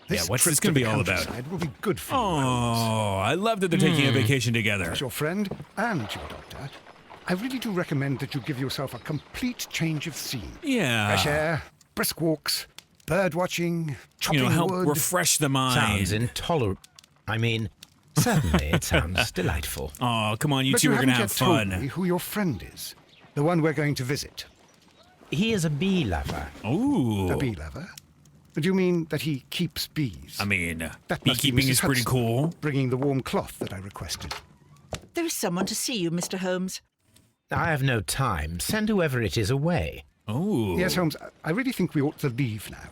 Yeah, what's this going to be all about? Will be good for you, Oh, I love that they're taking a vacation together. as your friend and your doctor. I really do recommend that you give yourself a complete change of scene. Yeah. Fresh air, brisk walks, bird watching, chopping Help wood. refresh the mind. Sounds intolerable. I mean, certainly it sounds delightful. Oh, come on, you But two you are going to haven't have yet told me fun. who your friend is. The one we're going to visit. He is a bee lover. Ooh. A bee lover? Do you mean that he keeps bees? I mean, That must be beekeeping Mrs. is pretty Hudson, cool. Bringing the warm cloth that I requested. There is someone to see you, Mr. Holmes. I have no time. Send whoever it is away. Oh. Yes, Holmes, I really think we ought to leave now.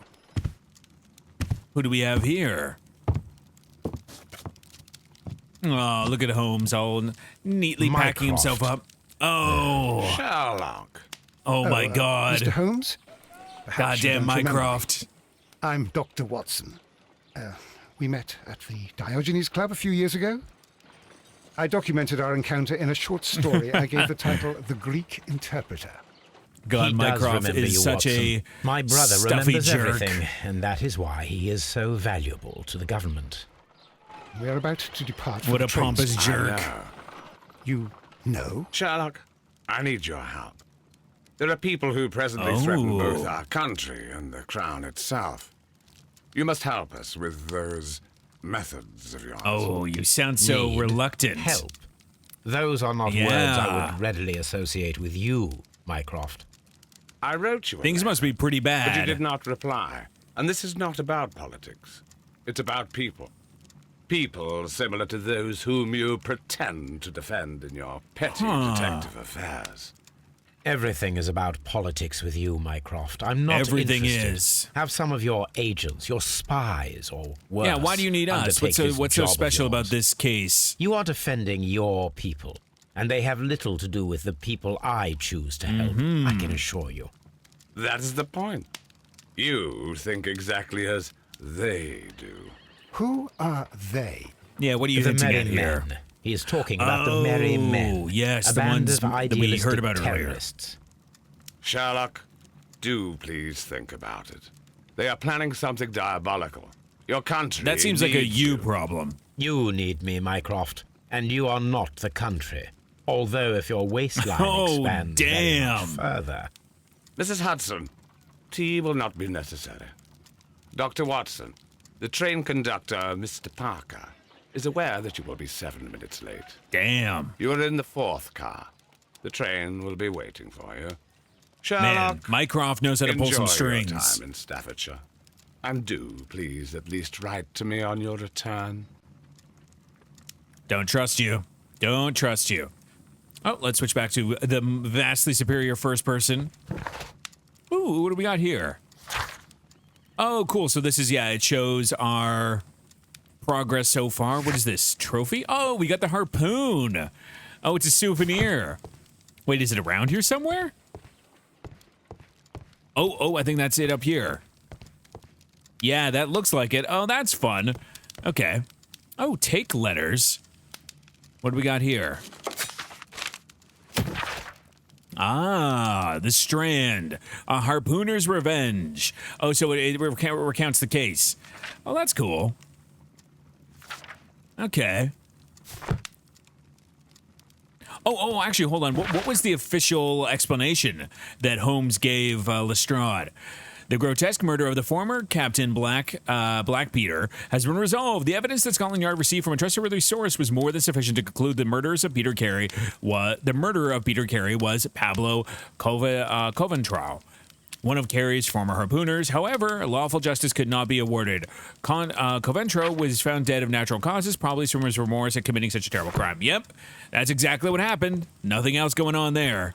Who do we have here? Oh, look at Holmes all neatly packing himself up. Oh. Sherlock. Oh, my God. Mr. Holmes? Perhaps you Goddamn don't remember me. Mycroft. I'm Dr. Watson. We met at the Diogenes Club a few years ago. I documented our encounter in a short story I gave the title The Greek Interpreter. God, He does Mycroft remember is you, such Watson. a My brother stuffy remembers jerk. everything, and that is why he is so valuable to the government. We are about to depart for What the a train pompous station. jerk. No. You know? Sherlock, I need your help. There are people who presently threaten Oh. both our country and the crown itself. You must help us with those methods of yours. Oh, you sound so Need reluctant. Help. Those are not words Yeah. I would readily associate with you, Mycroft. I wrote you a Things letter, must be pretty bad. but you did not reply. And this is not about politics. It's about people. People similar to those whom you pretend to defend in your petty detective affairs. Everything is about politics with you, Mycroft. I'm not Everything interested. is. Have some of your agents, your spies, or worse. Yeah, why do you need us? undertake this What's so job of special about yours. this case? You are defending your people, and they have little to do with the people I choose to help, I can assure you. That is the point. You think exactly as they do. Who are they? Yeah, what are you The hinting Merry at here? Men. He is talking about the Merry Men. yes, a the band ones of that we idealistic heard about earlier. terrorists. Sherlock, do please think about it. They are planning something diabolical. Your country That seems like a needs you to. problem. You need me, Mycroft, and you are not the country. Although if your waistline Oh, expands very damn. much further. Mrs. Hudson, tea will not be necessary. Dr. Watson, the train conductor, Mr. Parker, is aware that you will be 7 minutes late. Damn. You are in the 4th car. The train will be waiting for you. Man, Sherlock, Mycroft knows how to pull enjoy some your strings. time in Staffordshire. And do, please, at least write to me on your return. Don't trust you. Don't trust you. Oh, let's switch back to the vastly superior first person. Ooh, what do we got here? Oh, cool. So this is, yeah, it shows our progress so far. What is this? Trophy? Oh, we got the harpoon. Oh, it's a souvenir. Wait, is it around here somewhere? Oh, I think that's it up here. Yeah, that looks like it. Oh, that's fun. Okay. Oh, take letters. What do we got here? Ah, the Strand. A harpooner's revenge. Oh, so it recounts the case. Oh, that's cool. Okay. Oh, actually, hold on. What was the official explanation that Holmes gave Lestrade? The grotesque murder of the former Captain Blackpeter has been resolved. The evidence that Scotland Yard received from a trustworthy source was more than sufficient to conclude the murderer of Peter Carey was Pablo Coventro, one of Carey's former harpooners. However, lawful justice could not be awarded. Coventro was found dead of natural causes, probably from his remorse at committing such a terrible crime. Yep, that's exactly what happened. Nothing else going on there.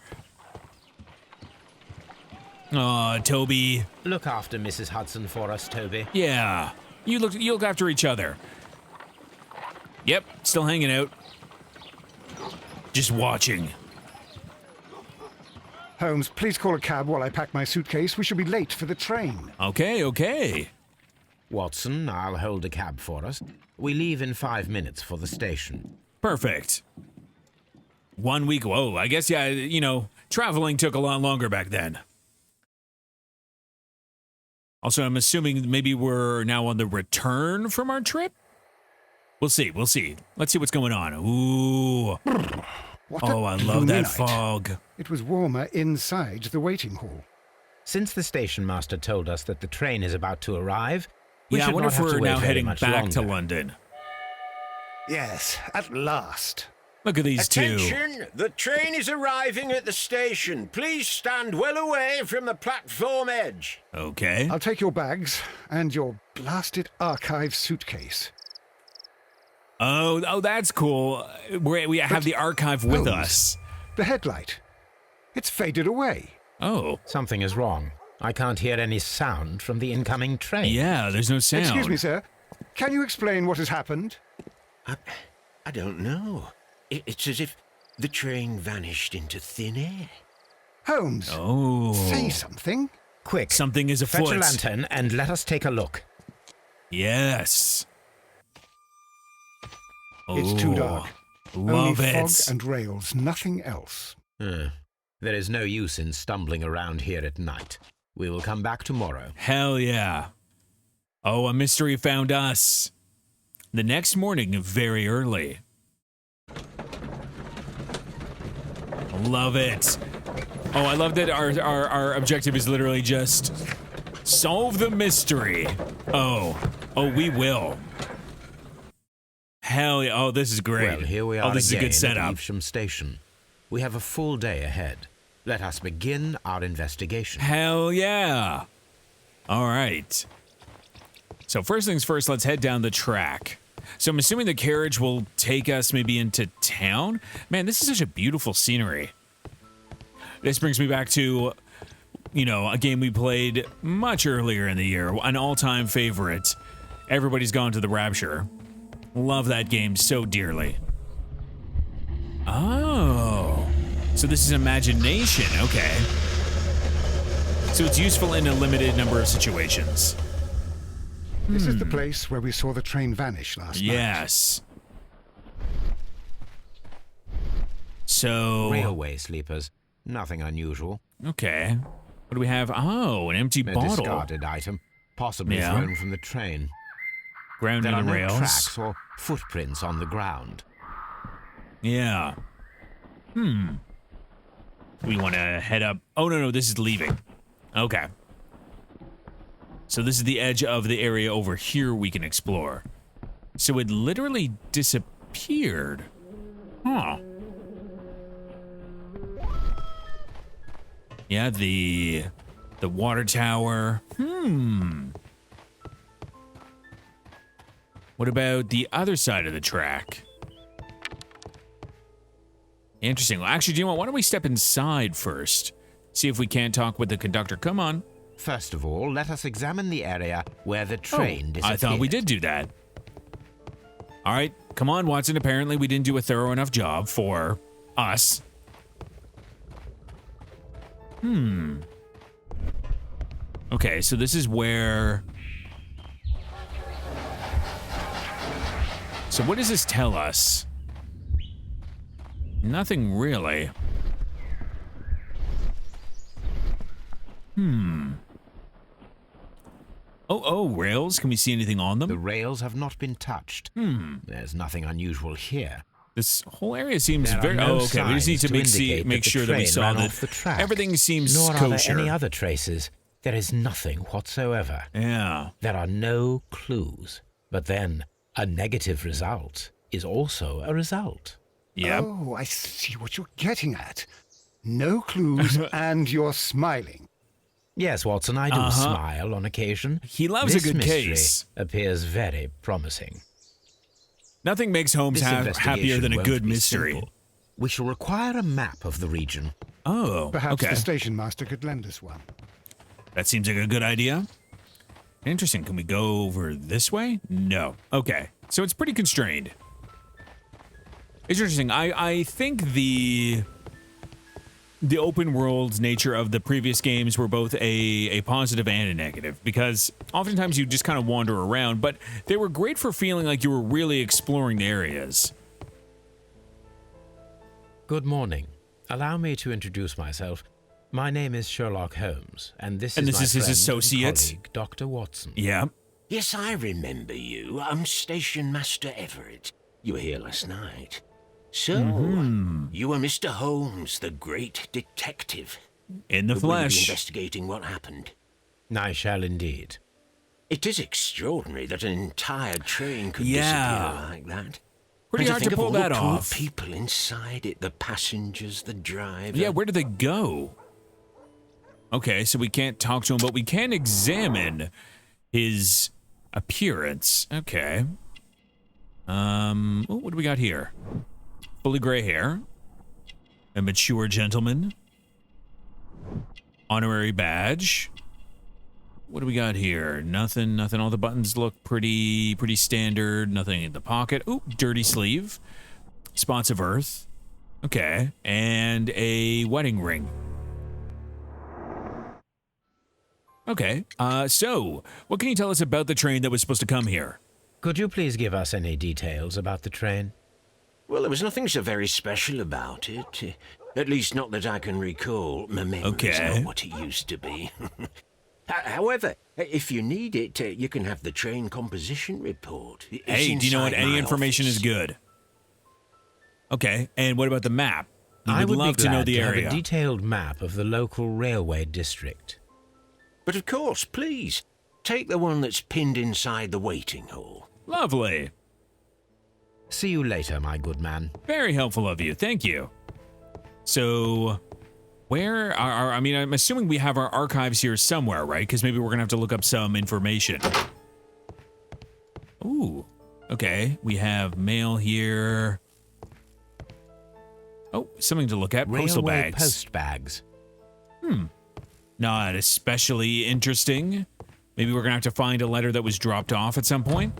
Aw, Toby. Look after Mrs. Hudson for us, Toby. Yeah, you look after each other. Yep, still hanging out. Just watching. Holmes, please call a cab while I pack my suitcase. We shall be late for the train. Okay. Watson, I'll hold a cab for us. We leave in 5 minutes for the station. Perfect. 1 week. Whoa, I guess, yeah, traveling took a lot longer back then. Also, I'm assuming maybe we're now on the return from our trip? We'll see. Let's see what's going on. Ooh. What Oh, a I love gloomy that night. fog. It was warmer inside the waiting hall. Since the station master told us that the train is about to arrive, we Yeah, I should wonder not if have to we're wait now very heading much back to longer. London. Yes, at last. Look at these two. Attention! The train is arriving at the station. Please stand well away from the platform edge. Okay. I'll take your bags and your blasted archive suitcase. Oh, that's cool. We have the archive with Holmes, us. The headlight. It's faded away. Oh, Something is wrong. I can't hear any sound from the incoming train. yeah, there's no sound. Excuse me, sir. Can you explain what has happened? I don't know. It's as if the train vanished into thin air. Holmes, Oh. say something. Quick, Something is fetch a afoot. lantern and let us take a look. Yes. It's too Oh, dark. Love Only fog it. and rails, nothing else. There is no use in stumbling around here at night. We will come back tomorrow. Hell yeah. Oh, a mystery found us. The next morning, very early. Love it. Oh, I love that our objective is literally just solve the mystery. Oh, we will. Hell yeah. Oh, this is great. Well, here we are Oh, this is a again good at setup. Evesham Station. We have a full day ahead. Let us begin our investigation. Hell yeah. All right. So first things first, let's head down the track. So I'm assuming the carriage will take us maybe into town. Man, this is such a beautiful scenery. This brings me back to, a game we played much earlier in the year, an all-time favorite. Everybody's Gone to the Rapture. Love that game so dearly. Oh, so this is imagination. Okay. So it's useful in a limited number of situations. This is the place where we saw the train vanish last night. Yes. So, Railway sleepers. Nothing unusual. okay. What do we have? Oh, an empty A bottle. discarded item, possibly Yeah. thrown from the train. Ground There are in no rails. tracks or footprints on the ground. Yeah. We want to head up. Oh, no, this is leaving. Okay. So this is the edge of the area over here we can explore. So it literally disappeared. Huh. Yeah, the water tower. What about the other side of the track? Interesting. Well, actually, do you know what? Why don't we step inside first? See if we can't talk with the conductor. Come on. First of all, let us examine the area where the train disappeared. I thought we did do that. All right, come on, Watson. Apparently, we didn't do a thorough enough job for us. Okay, so this is where... So what does this tell us? Nothing really. Oh, rails. Can we see anything on them? The rails have not been touched. There's nothing unusual here. This whole area seems There are very... no oh, okay. We just need signs to indicate make the sure that we train saw ran that off the track. everything seems Nor are kosher. there any other traces. There is nothing whatsoever. Yeah. There are no clues. But then, a negative result is also a result. Yep. Oh, I see what you're getting at. No clues, and you're smiling. Yes, Watson, I do smile on occasion. He loves This a good mystery case. appears very promising. Nothing makes Holmes This happier investigation than a won't good be mystery. simple. We shall require a map of the region. Oh, Perhaps okay. the station master could lend us one. That seems like a good idea. Interesting. Can we go over this way? No. Okay. So it's pretty constrained. It's interesting. I think the open world nature of the previous games were both a positive and a negative, because oftentimes you just kind of wander around, but they were great for feeling like you were really exploring the areas. Good morning. Allow me to introduce myself. My name is Sherlock Holmes, and this And is this my is his friend and associate? colleague, Dr. Watson. Yeah. Yes, I remember you. I'm Station Master Everett. You were here last night. So, you were Mr. Holmes, the great detective. In the Will you be flesh. investigating what happened? I shall indeed. It is extraordinary that an entire train could Yeah. disappear like that. Pretty And hard think to of pull all that the poor off. people inside it, the passengers, the driver. Yeah, where did they go? Okay, so we can't talk to him, but we can examine his appearance. Okay. What do we got here? Fully gray hair. A mature gentleman. Honorary badge. What do we got here? Nothing. All the buttons look pretty standard. Nothing in the pocket. Ooh, dirty sleeve. Spots of earth. Okay. And a wedding ring. Okay. So, what can you tell us about the train that was supposed to come here? Could you please give us any details about the train? Well, there was nothing so very special about it. At least not that I can recall. My memory's Okay. not what it used to be. However, if you need it, you can have the train composition report. It's Hey, do you know what? inside Any my information is office. good. Okay. And what about the map? We I would love be to know glad the to have area. a detailed map of the local railway district. But of course, please, take the one that's pinned inside the waiting hall. Lovely. See you later, my good man. Very helpful of you. Thank you. So, where are I mean, I'm assuming we have our archives here somewhere, right? Because maybe we're going to have to look up some information. Ooh. Okay. We have mail here. Oh, something to look at. Postal Railway bags. post bags. Not especially interesting. Maybe we're going to have to find a letter that was dropped off at some point.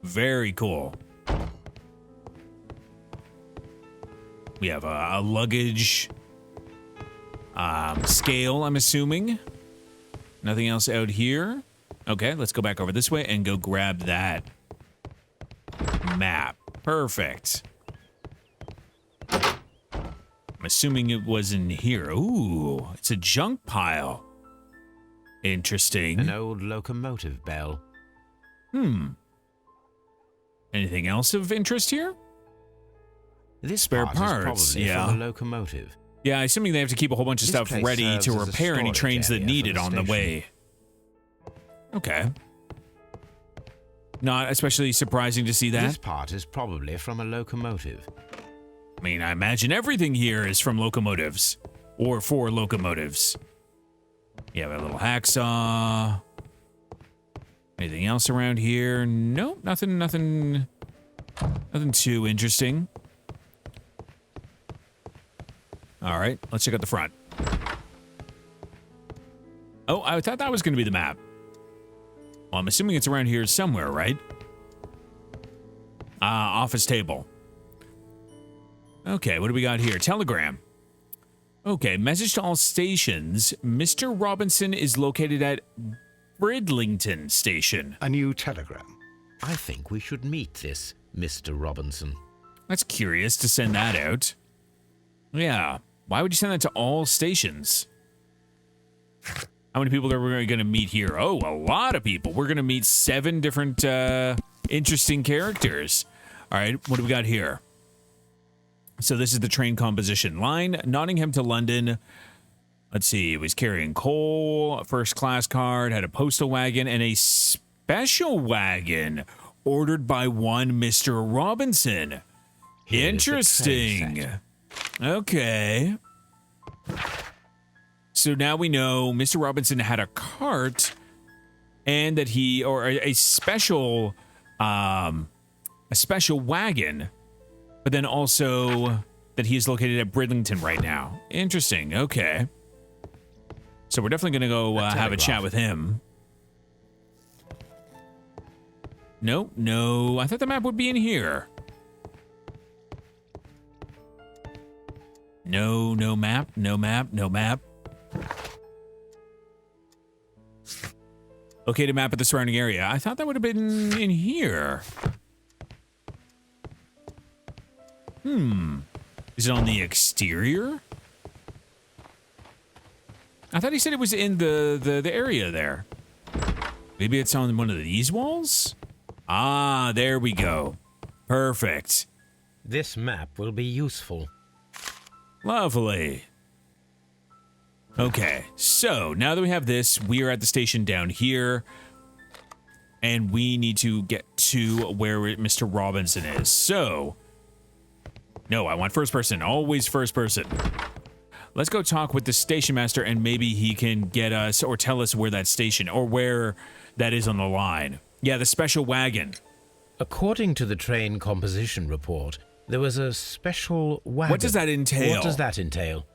Very cool. We have a luggage scale, I'm assuming. Nothing else out here. Okay, let's go back over this way and go grab that map. Perfect. I'm assuming it was in here. Ooh, it's a junk pile. Interesting. An old locomotive bell. Anything else of interest here? This Spare part parts, is probably yeah. from a locomotive. Yeah, assuming they have to keep a whole bunch of This stuff place ready serves to as a repair any storage trains that area need for it the on the station. way. Okay. Not especially surprising to see This that. part is probably from a locomotive. I mean, I imagine everything here is from locomotives. Or for locomotives. You have a little hacksaw. Anything else around here? Nope, nothing too interesting. All right, let's check out the front. Oh, I thought that was going to be the map. Well, I'm assuming it's around here somewhere, right? Office table. Okay, what do we got here? Telegram. Okay, message to all stations. Mr. Robinson is located at Bridlington Station. A new telegram. I think we should meet this Mr. Robinson. That's curious to send that out. Yeah, why would you send that to all stations? How many people are we going to meet here? Oh, a lot of people. We're going to meet 7 different interesting characters. All right, what do we got here? So this is the train composition line. Nottingham to London. Let's see. It was carrying coal, a first class card, had a postal wagon, and a special wagon ordered by one Mr. Robinson. Here is the train Interesting. set. Okay. So now we know Mr. Robinson had a cart and that he, or a special wagon, but then also that he is located at Bridlington right now. Interesting. Okay. So we're definitely going to go have a chat telegraph. with him. Nope, no. I thought the map would be in here. No, no map, no map, no map. Okay, to map at the surrounding area. I thought that would have been in here. Is it on the exterior? I thought he said it was in the area there. Maybe it's on one of these walls? Ah, there we go. Perfect. This map will be useful. Lovely. Okay, so now that we have this, we are at the station down here. And we need to get to where Mr. Robinson is. So, no, I want first person. Always first person. Let's go talk with the station master and maybe he can get us or tell us where that station or where that is on the line. Yeah, the special wagon. According to the train composition report, there was a special wagon. What does that entail? What does that entail?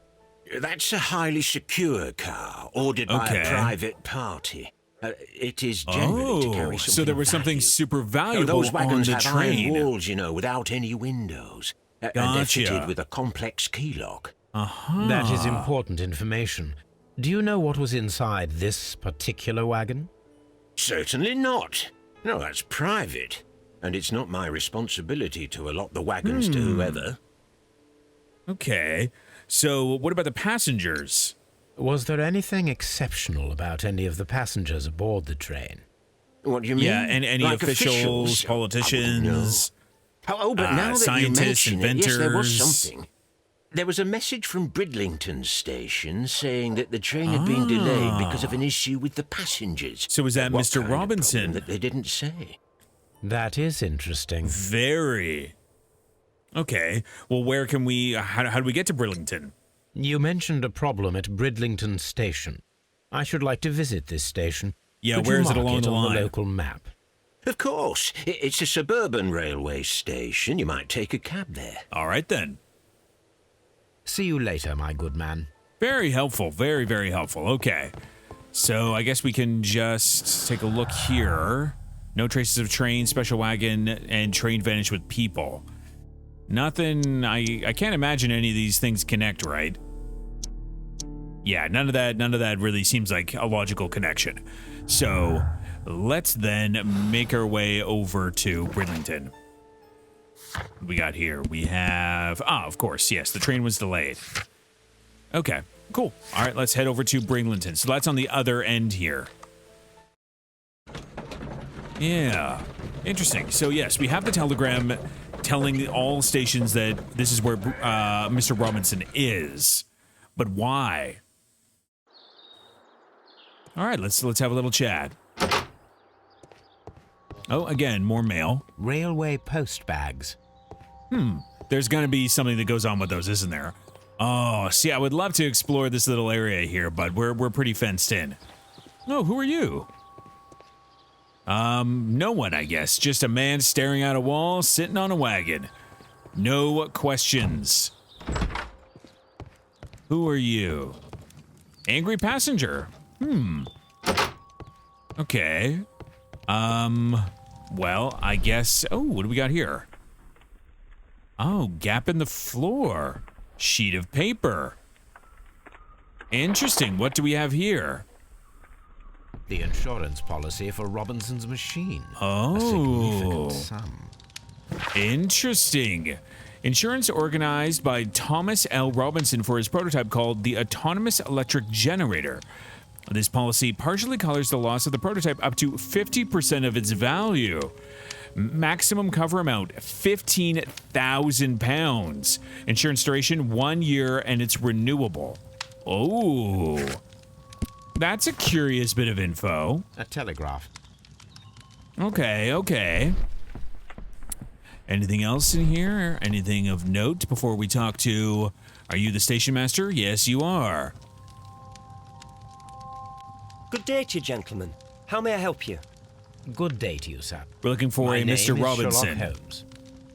That's a highly secure car, ordered by Okay. a private party. It is generally to carry something so there of was something value. super Oh, valuable those on wagons the have train. iron walls, you know, without any windows. And they're Gotcha. fitted with a complex key lock. That is important information. Do you know what was inside this particular wagon? Certainly not. No, that's private. And it's not my responsibility to allot the wagons to whoever. Okay, so what about the passengers? Was there anything exceptional about any of the passengers aboard the train? What do you mean? Yeah, and any Like officials, I wouldn't politicians. know. Oh, but now that you scientists, mention it, yes, there was inventors. something. There was a message from Bridlington station saying that the train had been delayed because of an issue with the passengers. So was that What Mr. kind of Robinson? problem that they didn't say. That is interesting. Very. Okay, well, where can we, how do we get to Bridlington? You mentioned a problem at Bridlington Station. I should like to visit this station. Yeah, Could where you is it mark along the on line? the local map? Of course, it's a suburban railway station. You might take a cab there. All right, then. See you later, my good man. Very helpful. Very, very helpful. Okay. So I guess we can just take a look here. No traces of train, special wagon, and train vanished with people. Nothing. I can't imagine any of these things connect, right? Yeah, none of that really seems like a logical connection. So let's then make our way over to Bridlington. What we got here? We have, of course, yes, the train was delayed. Okay, cool. All right, let's head over to Bridlington. So that's on the other end here. Yeah, interesting. So yes, we have the telegram telling all stations that this is where Mr. Robinson is. But why? All right, let's have a little chat. Oh, again, more mail. Railway post bags. There's gonna be something that goes on with those, isn't there? Oh, see, I would love to explore this little area here, but we're pretty fenced in. Oh, who are you? No one, I guess. Just a man staring at a wall, sitting on a wagon. No questions. Who are you? Angry passenger. Okay. Well, I guess... Oh, what do we got here? Oh, gap in the floor. Sheet of paper. Interesting. What do we have here? The insurance policy for Robinson's machine. Oh. A significant sum. Interesting. Insurance organized by Thomas L. Robinson for his prototype called the Autonomous Electric Generator. This policy partially covers the loss of the prototype up to 50% of its value. Maximum cover amount, £15,000. Insurance duration, 1 year, and it's renewable. Oh. That's a curious bit of info. A telegraph. Okay, okay. Anything else in here? Anything of note before we talk to... Are you the station master? Yes, you are. Good day to you, gentlemen. How may I help you? Good day to you, sir. We're looking for My a name Mr. is Robinson. Sherlock Holmes.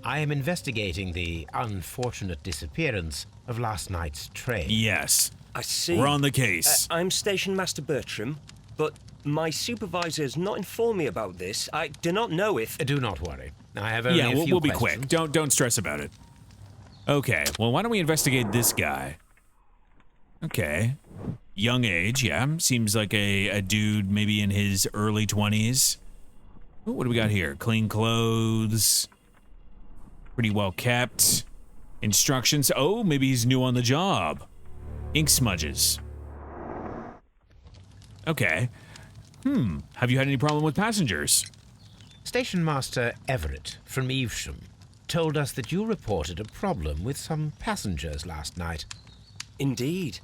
I am investigating the unfortunate disappearance of last night's train. Yes. I see. We're on the case. I'm Station Master Bertram, but my supervisor has not informed me about this. I do not know if... Do not worry. I have only Yeah, a few we'll be questions. quick. Don't stress about it. Okay, well, why don't we investigate this guy? Okay. Young age, yeah. Seems like a dude maybe in his early 20s. Ooh, what do we got here? Clean clothes. Pretty well kept. Instructions. Oh, maybe he's new on the job. Ink smudges. Okay. Have you had any problem with passengers? Station Master Everett from Evesham told us that you reported a problem with some passengers last night. Indeed.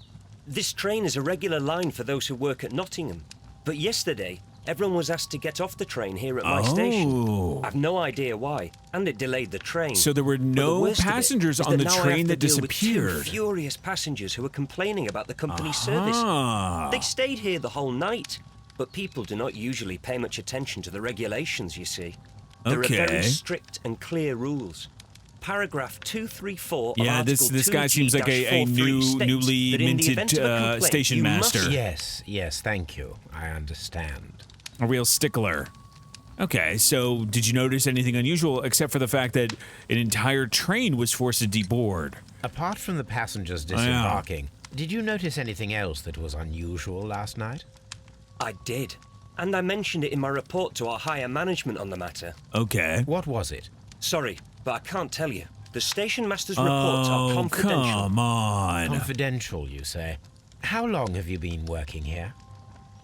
This train is a regular line for those who work at Nottingham. But yesterday, everyone was asked to get off the train here at my station. I've no idea why, and it delayed the train. So there were But the no worst of it passengers is on the now I have train to that deal with two disappeared. furious passengers who are complaining about the company's service. They stayed here the whole night, but people do not usually pay much attention to the regulations, you see. There are very strict and clear rules. Paragraph 234 of Yeah, Article this guy seems like a 2G-43 states newly that in the minted event of a complaint, station you master. must- Yes, thank you. I understand. A real stickler. Okay, so did you notice anything unusual except for the fact that an entire train was forced to deboard? Apart from the passengers disembarking, did you notice anything else that was unusual last night? I did. And I mentioned it in my report to our higher management on the matter. Okay. What was it? Sorry, but I can't tell you. The station master's reports are confidential. Come on. Confidential, you say. How long have you been working here?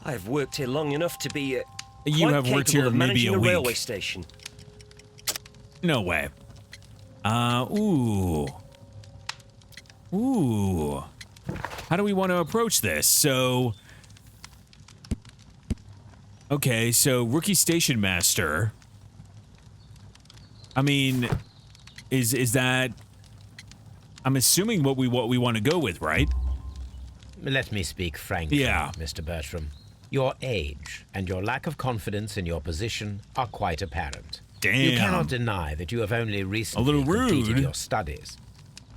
I have worked here long enough to be You quite have worked capable here of maybe managing a week. railway station. No way. Ooh. How do we want to approach this? So... Okay, so rookie station master. I mean, is that... I'm assuming what we want to go with, right? Let me speak frankly, Yeah. Mr. Bertram. Your age and your lack of confidence in your position are quite apparent. Damn. You cannot deny that you have only recently little rude. completed your studies.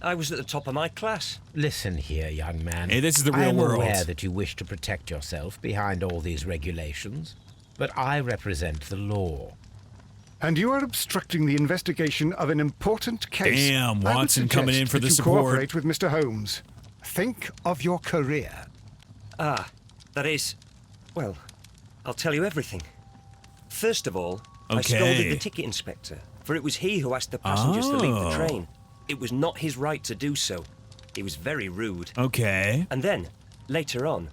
I was at the top of my class. Listen here, young man. Hey, this is the I real am world. aware that you wish to protect yourself behind all these regulations, but I represent the law. And you are obstructing the investigation of an important case. Damn, I would Watson coming in suggest for that the you support. Cooperate with Mr. Holmes. Think of your career. That is... Well, I'll tell you everything. First of all, I scolded Okay. the ticket inspector, for it was he who asked the passengers to leave the train. It was not his right to do so. He was very rude. Okay. And then, later on,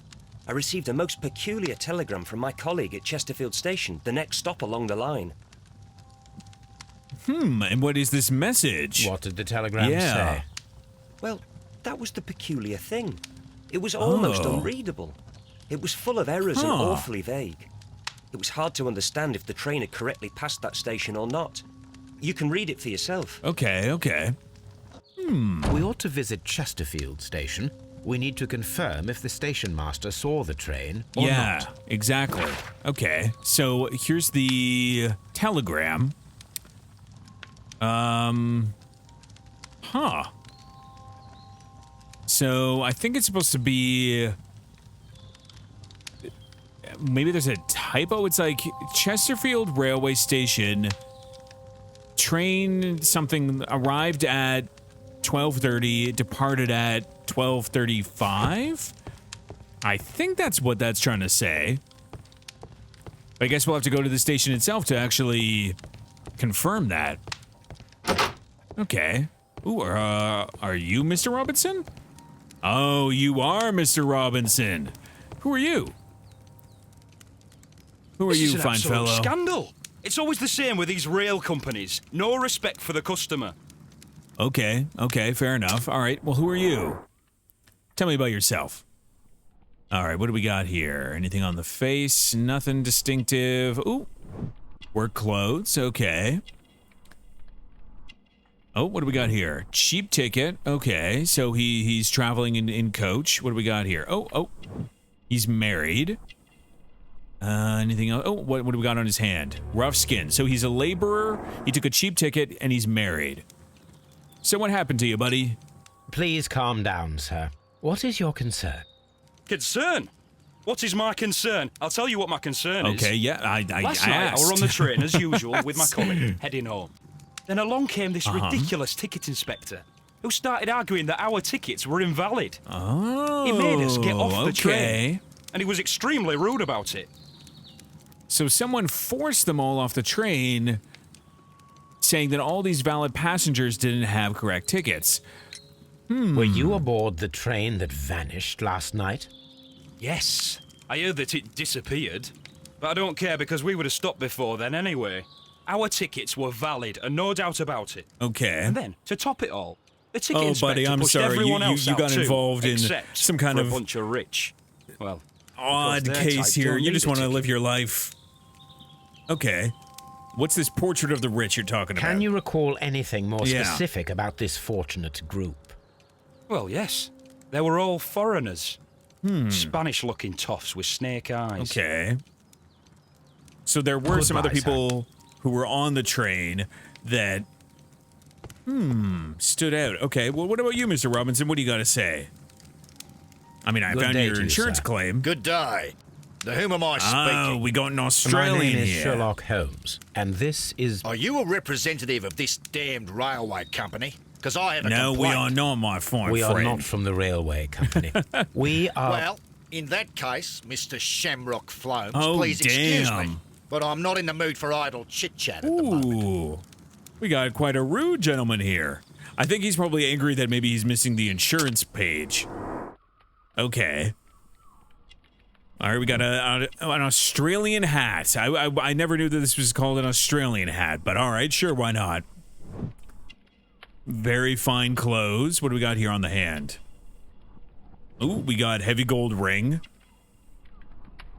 I received a most peculiar telegram from my colleague at Chesterfield Station, the next stop along the line. And what is this message? What did the telegram Yeah. say? Well, that was the peculiar thing. It was almost unreadable. It was full of errors and awfully vague. It was hard to understand if the train had correctly passed that station or not. You can read it for yourself. Okay. We ought to visit Chesterfield Station. We need to confirm if the station master saw the train or Yeah, not. exactly. Okay, so here's the telegram. So I think it's supposed to be... Maybe there's a typo. It's like Chesterfield Railway Station. Train something arrived at 12:30, departed at 12:35. I think that's what that's trying to say. But I guess we'll have to go to the station itself to actually confirm that. Okay. Ooh, are you Mr. Robinson? Oh, you are Mr. Robinson. Who are you? Who are This you, is an fine absolute fellow? scandal. It's always the same with these rail companies. No respect for the customer. Okay, fair enough. All right, well, who are you? Tell me about yourself. All right, what do we got here? Anything on the face? Nothing distinctive. Ooh, work clothes. Okay. Oh, what do we got here? Cheap ticket. Okay, so he's traveling in coach. What do we got here? Oh, he's married. Anything else? Oh, what do we got on his hand? Rough skin. So he's a laborer, he took a cheap ticket, and he's married. So what happened to you, buddy? Please calm down, sir. What is your concern? Concern? What is my concern? I'll tell you what my concern is. Okay, yeah, I Last night, asked. I were on the train, as usual, with my colleague, heading home. Then along came this ridiculous ticket inspector, who started arguing that our tickets were invalid. Oh, He made us get off the train, okay. and he was extremely rude about it. So someone forced them all off the train saying that all these valid passengers didn't have correct tickets. Were you aboard the train that vanished last night? Yes. I heard that it disappeared. But I don't care because we would have stopped before then anyway. Our tickets were valid and no doubt about it. Okay. And then, to top it all, the ticket inspector buddy, I'm pushed sorry. everyone You else out got too, involved in except some kind for of a bunch of rich. Well, odd because their case type here. don't You need just a want to ticket. live your life. Okay. What's this portrait of the rich you're talking about? Can you recall anything more Yeah. specific about this fortunate group? Well, yes. They were all foreigners. Spanish-looking toffs with snake eyes. Okay. So there were some other Goodbye, sir. people who were on the train that, stood out. Okay, well, what about you, Mr. Robinson? What do you got to say? I mean, I Good found day your to you, insurance sir. claim. Good day. To whom am I Oh, speaking? we got an My Australian name is here. Sherlock Holmes, and this is... Are you a representative of this damned railway company? Because I have a No, we complaint. are not, my fine We are friend. not from the railway company. We are... Well, in that case, Mr. Shamrock Flomes, Oh, please excuse damn. me. But I'm not in the mood for idle chit-chat at the moment. Ooh, we got quite a rude gentleman here. I think he's probably angry that maybe he's missing the insurance page. Okay. All right, we got an Australian hat. I never knew that this was called an Australian hat, but all right, sure, why not? Very fine clothes. What do we got here on the hand? Ooh, we got heavy gold ring.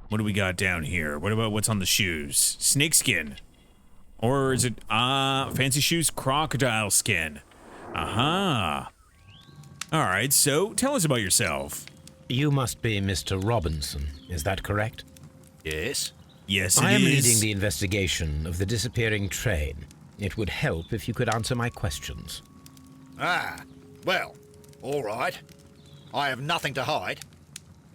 What do we got down here? What about what's on the shoes? Snakeskin. Or is it, fancy shoes? Crocodile skin. Aha. All right, so tell us about yourself. You must be Mr. Robinson, is that correct? Yes? Yes, it I am is. leading the investigation of the disappearing train. It would help if you could answer my questions. Ah, well, all right. I have nothing to hide.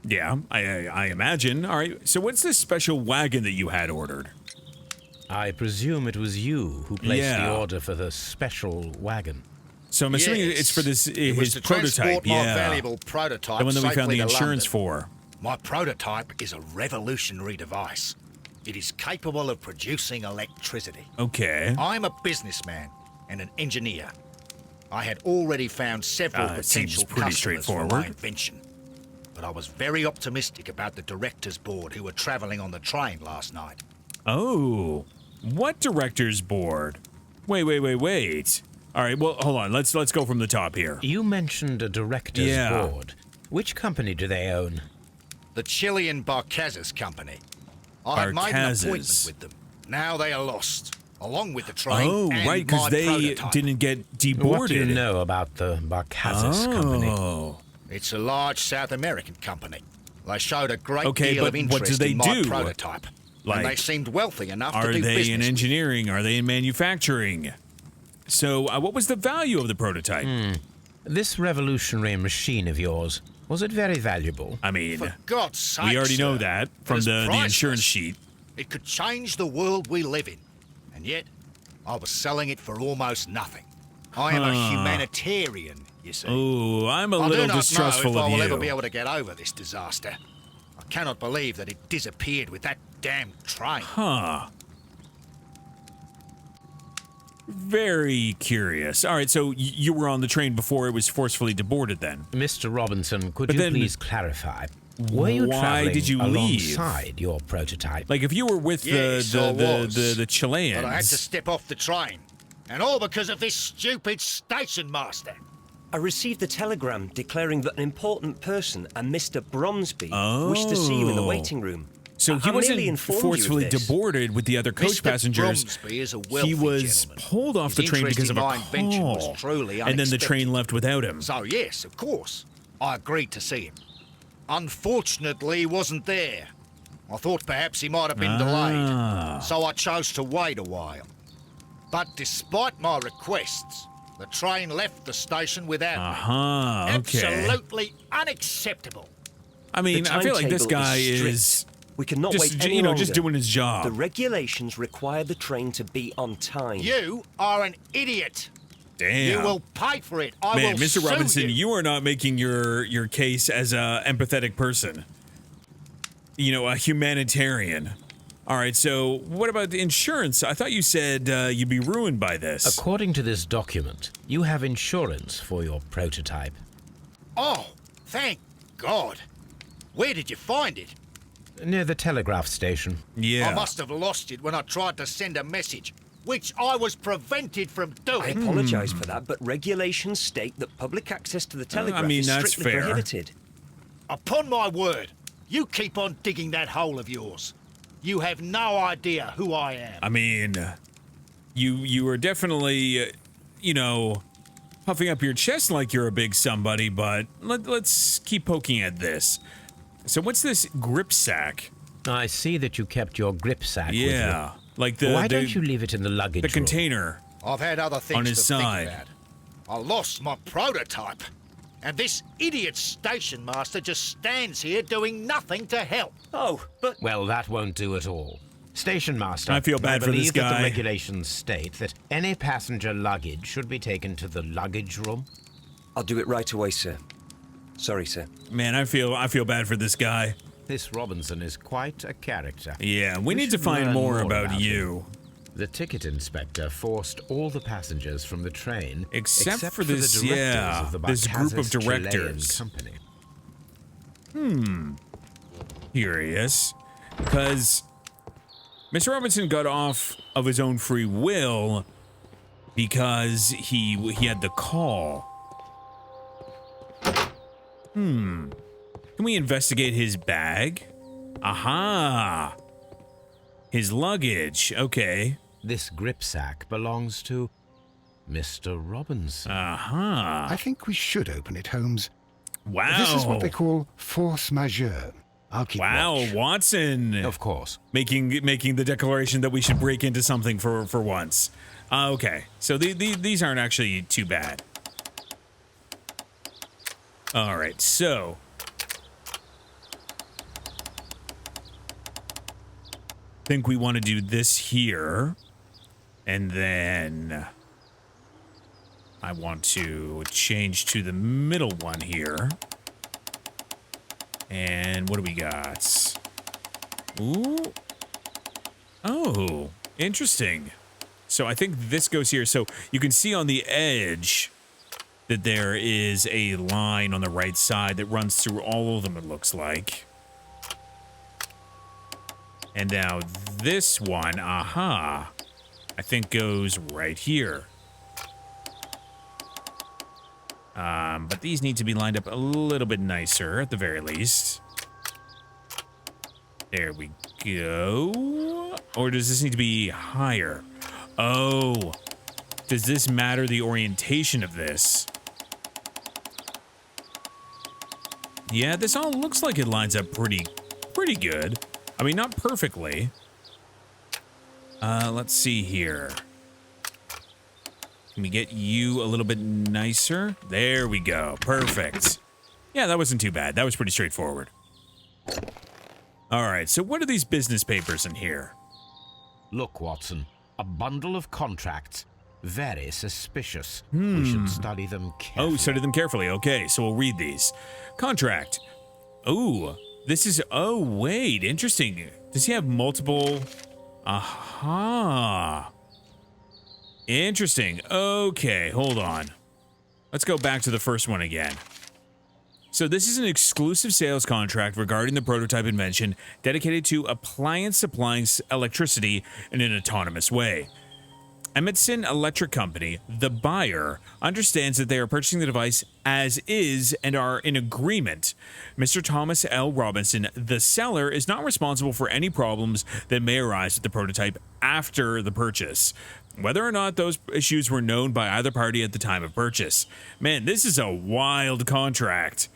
Yeah, I imagine. All right, so what's this special wagon that you had ordered? I presume it was you who placed the Yeah. order for the special wagon. So I'm assuming Yes. it's for this It was his to prototype. transport my Yeah, valuable prototype the one that we found safely the to insurance London. for. My prototype is a revolutionary device. It is capable of producing electricity. Okay. I'm a businessman and an engineer. I had already found several It seems potential pretty customers for straightforward. my invention. But I was very optimistic about the directors' board who were travelling on the train last night. Oh, what director's board? Wait. All right, well, hold on. Let's go from the top here. You mentioned a director's Yeah. board. Which company do they own? The Chilean Barcazas Company. I had made an Barcazas. appointment with them. Now they are lost, along with the train Oh, and right, because my they prototype. didn't get deboarded. What do you know about the Barcazas company? Oh, It's a large South American company. They showed a great Okay, deal but of what interest do they in my do? prototype. Like, and they seemed wealthy enough are to do they business in with. engineering? Are they in manufacturing? So, what was the value of the prototype? This revolutionary machine of yours, was it very valuable? I mean, For God's sake, we already know sir, that it from is the insurance priceless. sheet. It could change the world we live in. And yet, I was selling it for almost nothing. I am a humanitarian, you see. Oh, I'm a I do little not distrustful know if I of will you. ever be able to get over this disaster. I cannot believe that it disappeared with that damn train. Huh. Very curious. All right, so you were on the train before it was forcefully deboarded then? Mr. Robinson, could But you then- please clarify? Were you Why traveling did you leave? alongside your prototype? Like if you were with Yes, I was. the Chileans. But I had to step off the train. And all because of this stupid station master. I received a telegram declaring that an important person, a Mr. Bronsby, wished to see you in the Oh. waiting room. So he I merely wasn't informed forcefully you of this. deboarded with the other coach Mr. passengers. Bromsby is a wealthy He was gentleman. pulled off the His train interest because of in a my invention was call, truly and then the unexpected. train left without him. So yes, of course, I agreed to see him. Unfortunately, he wasn't there. I thought perhaps he might have been delayed, so I chose to wait a while. But despite my requests, the train left the station without me. Okay. Absolutely unacceptable. I mean, The I feel like this timetable guy is strict. is We cannot just, wait any just longer. doing his job. The regulations require the train to be on time. You are an idiot. Damn. You will pay for it. I Man, will Mr. sue Robinson, you. you are not making your case as a empathetic person. You know, a humanitarian. All right, so what about the insurance? I thought you said you'd be ruined by this. According to this document, you have insurance for your prototype. Oh, thank God. Where did you find it? Near the telegraph station. Yeah. I must have lost it when I tried to send a message, which I was prevented from I doing. apologise for that, but regulations state that public access to the telegraph is that's strictly fair. prohibited. Upon my word, you keep on digging that hole of yours. You have no idea who I am. I mean, you are definitely, puffing up your chest like you're a big somebody, but let's keep poking at this. So what's this grip sack? I see that you kept your grip sack with you. Yeah, like the Why don't you leave it in the luggage room? container. I've had other things On his to side. think about. I lost my prototype. And this idiot station master just stands here doing nothing to help. Oh, but Well, that won't do at all. Station master, I feel bad for this believe that guy. the regulations state that any passenger luggage should be taken to the luggage room. I'll do it right away, sir. Sorry, sir. Man, I feel bad for this guy. This Robinson is quite a character. Yeah, we need to should find learn more more about about you. The ticket inspector forced all the passengers from the train Except for the this, directors yeah, of the this group of Barcazas Chilean directors. company. Curious, because Mr. Robinson got off of his own free will because he had the call. Can we investigate his bag? Aha! His luggage. Okay. This grip sack belongs to Mr. Robinson. Aha. I think we should open it, Holmes. Wow. This is what they call force majeure. I'll keep watch. Watson. Of course. Making the declaration that we should break into something for once. Okay, so these aren't actually too bad. All right, so I think we want to do this here, and then I want to change to the middle one here. And what do we got? Ooh. Oh, interesting. So I think this goes here. So you can see on the edge that there is a line on the right side that runs through all of them, it looks like. And now this one, aha, I think goes right here. But these need to be lined up a little bit nicer, at the very least. There we go. Or does this need to be higher? Oh, does this matter the orientation of this? Yeah, this all looks like it lines up pretty good. I mean, not perfectly. Let's see here. Can we get you a little bit nicer? There we go. Perfect. Yeah, that wasn't too bad. That was pretty straightforward. All right, so what are these business papers in here? Look, Watson, a bundle of contracts. Very suspicious. We should study them carefully. Oh, study them carefully. Okay, so we'll read these. Contract. Oh, this is... Oh, wait. Interesting. Does he have multiple... Aha. Interesting. Okay, hold on. Let's go back to the first one again. So this is an exclusive sales contract regarding the prototype invention dedicated to appliance supplying electricity in an autonomous way. Emerson Electric Company, the buyer, understands that they are purchasing the device as is and are in agreement. Mr. Thomas L. Robinson, the seller, is not responsible for any problems that may arise with the prototype after the purchase, whether or not those issues were known by either party at the time of purchase. Man, this is a wild contract.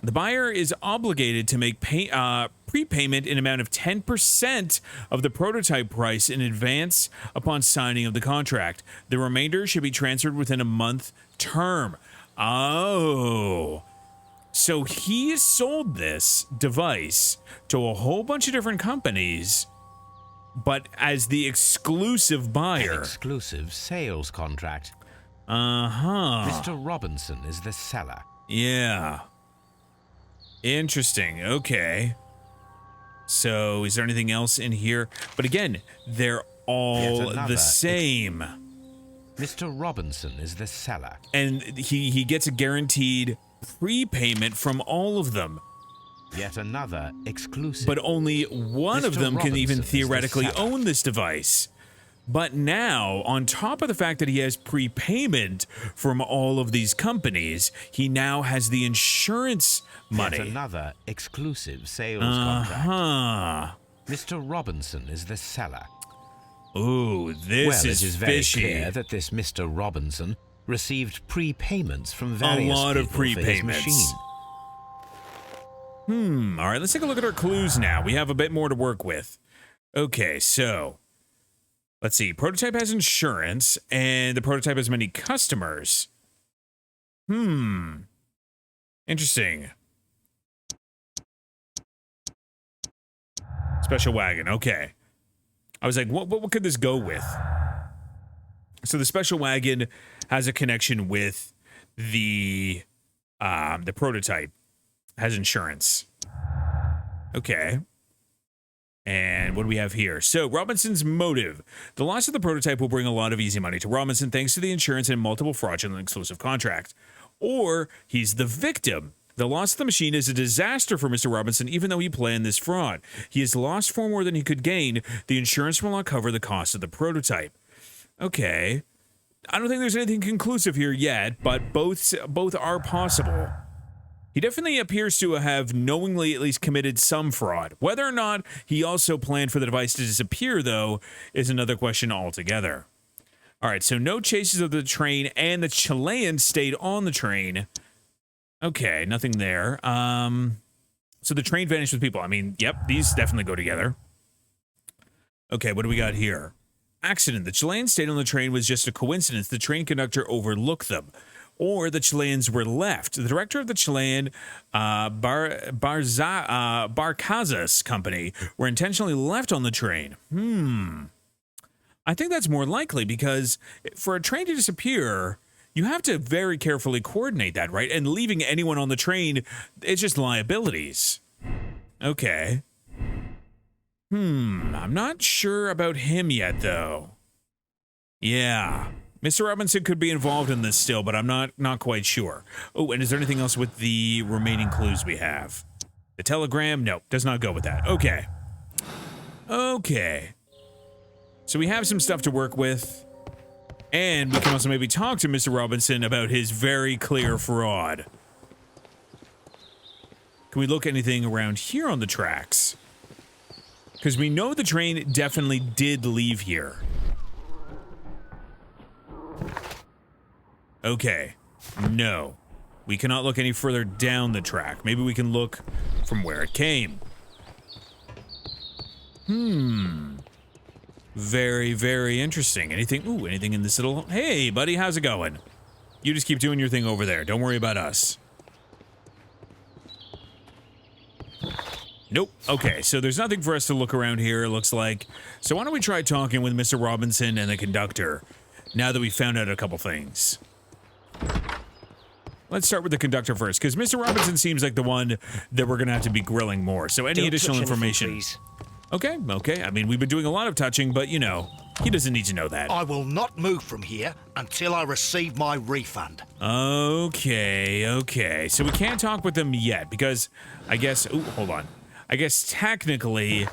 The buyer is obligated to make prepayment in amount of 10% of the prototype price in advance upon signing of the contract. The remainder should be transferred within a month term. Oh. So he sold this device to a whole bunch of different companies, but as the exclusive buyer. An exclusive sales contract. Uh-huh. Mr. Robinson is the seller. Yeah. Interesting. Okay. So is there anything else in here? But again, they're all the same. Mr. Robinson is the seller. And he gets a guaranteed prepayment from all of them. Yet another exclusive. But only one of them can even theoretically own this device. But now, on top of the fact that he has prepayment from all of these companies, he now has the insurance money. Yet another exclusive sales contract. Mr. Robinson is the seller. Ooh, this is is very fishy. Clear that this Mr. Robinson received prepayments from various A lot of people for his prepayments. machine. All right, let's take a look at our clues now. We have a bit more to work with. Okay, so let's see. Prototype has insurance, and the prototype has many customers. Interesting. Special wagon, okay. I was like, what could this go with? So the special wagon has a connection with the prototype. Has insurance. Okay. And what do we have here? So, Robinson's motive. The loss of the prototype will bring a lot of easy money to Robinson thanks to the insurance and multiple fraudulent exclusive contracts. Or, he's the victim. The loss of the machine is a disaster for Mr. Robinson, even though he planned this fraud. He has lost far more than he could gain. The insurance will not cover the cost of the prototype. Okay. I don't think there's anything conclusive here yet, but both are possible. He definitely appears to have knowingly at least committed some fraud. Whether or not he also planned for the device to disappear, though, is another question altogether. All right, so no chases of the train, and the Chilean stayed on the train. Okay, nothing there. So the train vanished with people. I mean, yep, these definitely go together. Okay, what do we got here? Accident. The Chilean stayed on the train was just a coincidence. The train conductor overlooked them. Or the Chileans were left. The director of the Chilean Barcazas company were intentionally left on the train. I think that's more likely because for a train to disappear, you have to very carefully coordinate that, right? And leaving anyone on the train, it's just liabilities. Okay. I'm not sure about him yet, though. Yeah. Mr. Robinson could be involved in this still, but I'm not quite sure. Oh, and is there anything else with the remaining clues we have? The telegram? No, does not go with that. Okay. Okay. So we have some stuff to work with. And we can also maybe talk to Mr. Robinson about his very clear fraud. Can we look anything around here on the tracks? Because we know the train definitely did leave here. Okay, no. We cannot look any further down the track. Maybe we can look from where it came. Very, very interesting. Anything in this little... Hey, buddy, how's it going? You just keep doing your thing over there. Don't worry about us. Nope. Okay, so there's nothing for us to look around here, it looks like. So why don't we try talking with Mr. Robinson and the conductor, now that we found out a couple things. Let's start with the conductor first, because Mr. Robinson seems like the one that we're going to have to be grilling more. So any additional information? Anything, Okay. I mean, we've been doing a lot of touching, but, you know, he doesn't need to know that. I will not move from here until I receive my refund. Okay. So we can't talk with them yet, because I guess... Ooh, hold on. I guess technically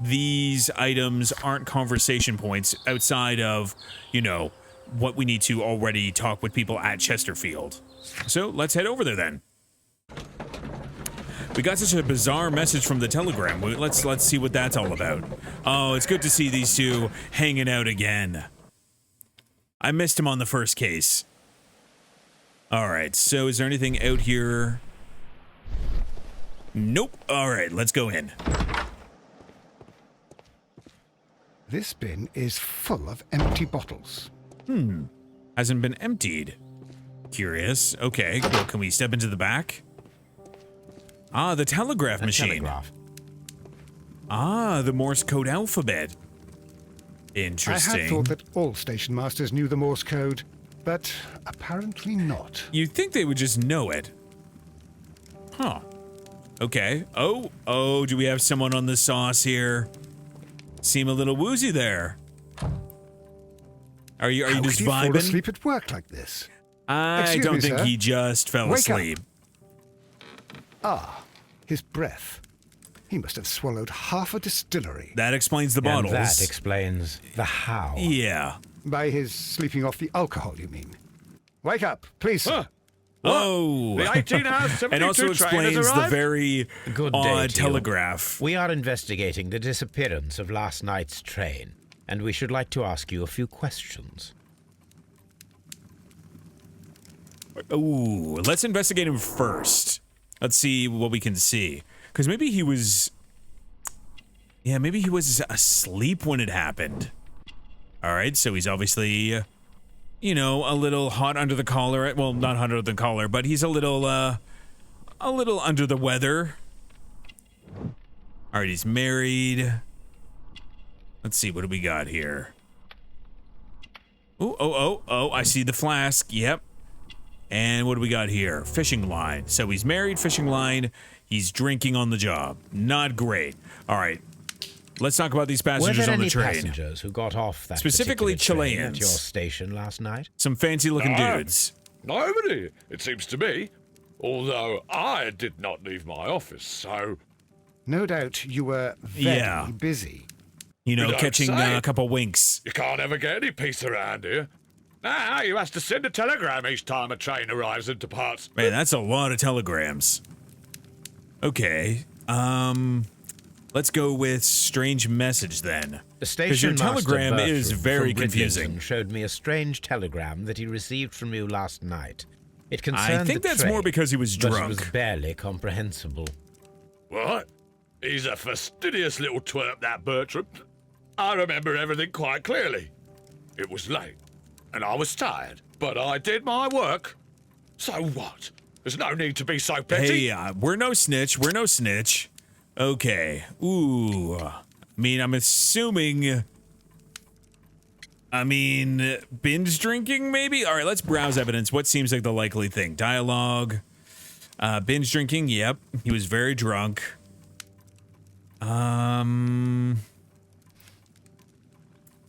these items aren't conversation points outside of, you know, what we need to already talk with people at Chesterfield. So let's head over there then. We got such a bizarre message from the telegram. Let's see what that's all about. Oh, it's good to see these two hanging out again. I missed him on the first case. All right, so is there anything out here? Nope. All right, let's go in. This bin is full of empty bottles. Hasn't been emptied. Curious. Okay, well, can we step into the back? Ah, the telegraph machine. Ah, the Morse code alphabet. Interesting. I had thought that all station masters knew the Morse code, but apparently not. You'd think they would just know it. Huh. Okay. Oh, do we have someone on the sauce here? Seem a little woozy there. Are you How just could he fall vibing? asleep at work like this? I Excuse don't me, think sir. he just fell Wake up. asleep. Ah, his breath. He must have swallowed half a distillery. That explains the And bottles. that explains the how. Yeah. By his sleeping off the alcohol, you mean? Wake up, please, sir. Oh. The 18 hours 72 And also train has explains the arrived? very Good day odd to you. telegraph. We are investigating the disappearance of last night's train, and we should like to ask you a few questions. Ooh, let's investigate him first. Let's see what we can see. Because maybe he was... Yeah, maybe he was asleep when it happened. All right, so he's obviously, you know, a little hot under the collar. Well, not hot under the collar, but he's a little under the weather. All right, he's married. Let's see, what do we got here? Ooh, oh, I see the flask. Yep. And what do we got here? Fishing line. So he's married, fishing line. He's drinking on the job. Not great. All right. Let's talk about these Were passengers there on any the train. passengers who got off that Specifically particular train Chileans. at your station last night? Some fancy-looking dudes. Nobody, it seems to me. Although I did not leave my office, so... No doubt you were very Yeah. busy. You know, You don't catching say. a couple winks. You can't ever get any peace around here. Now you have to send a telegram each time a train arrives and departs. Man, that's a lot of telegrams. Okay. Let's go with strange message then. The Because station your telegram master is Bertram very from confusing. Bridlington showed me a strange telegram that he received from you last night. It I concerned think the that's train, more because he was but drunk. it was barely comprehensible. What? He's a fastidious little twerp, that Bertram. I remember everything quite clearly. It was late, and I was tired, but I did my work. So what? There's no need to be so petty. Hey, we're no snitch. We're no snitch. Okay. Ooh. I mean, I'm assuming... binge drinking, maybe? All right, let's browse evidence. What seems like the likely thing? Dialogue. Binge drinking, yep. He was very drunk.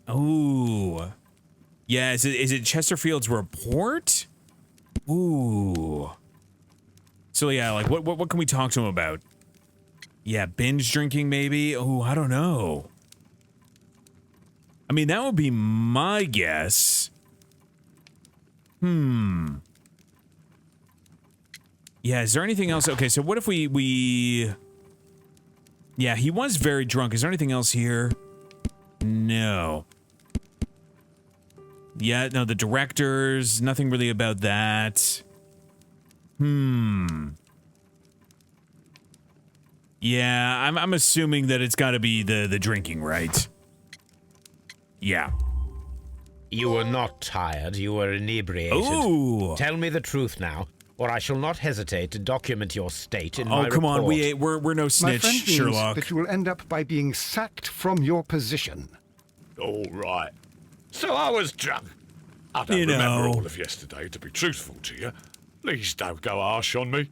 Ooh. Yeah, is it Chesterfield's report? Ooh. So yeah, like what can we talk to him about? Yeah, binge drinking maybe? Oh, I don't know. I mean, that would be my guess. Yeah, is there anything else? Okay, so what if we Yeah, he was very drunk. Is there anything else here? No. Yeah, no, the directors, nothing really about that. Yeah, I'm assuming that it's got to be the drinking, right? Yeah. You were not tired, you were inebriated. Ooh. Tell me the truth now, or I shall not hesitate to document your state in my Oh, report. come on, we're no My snitch, friend means Sherlock. that you will end up by being sacked from your position. All right. So I was drunk. I don't You remember know. all of yesterday, to be truthful to you. Please don't go harsh on me.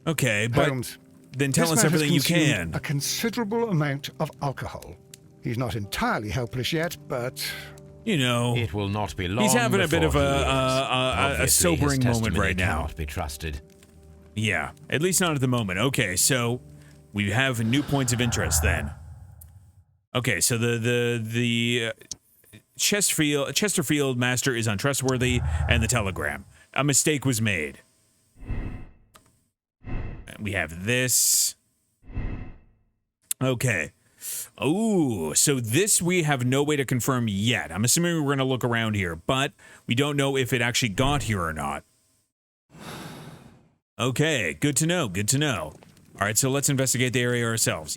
Okay, but Holmes, then tell this us man has everything you consumed can. a considerable amount of alcohol. He's not entirely helpless yet, but You know, It will not be long. he's having a bit of before he is. a Obviously, sobering his moment testimony right now. cannot be trusted. Yeah, at least not at the moment. Okay, so we have new points of interest then. Okay, so the Chesterfield master is untrustworthy, and the telegram. A mistake was made. We have this. Okay. Oh, so this we have no way to confirm yet. I'm assuming we're going to look around here, but we don't know if it actually got here or not. Okay, good to know, good to know. All right, so let's investigate the area ourselves.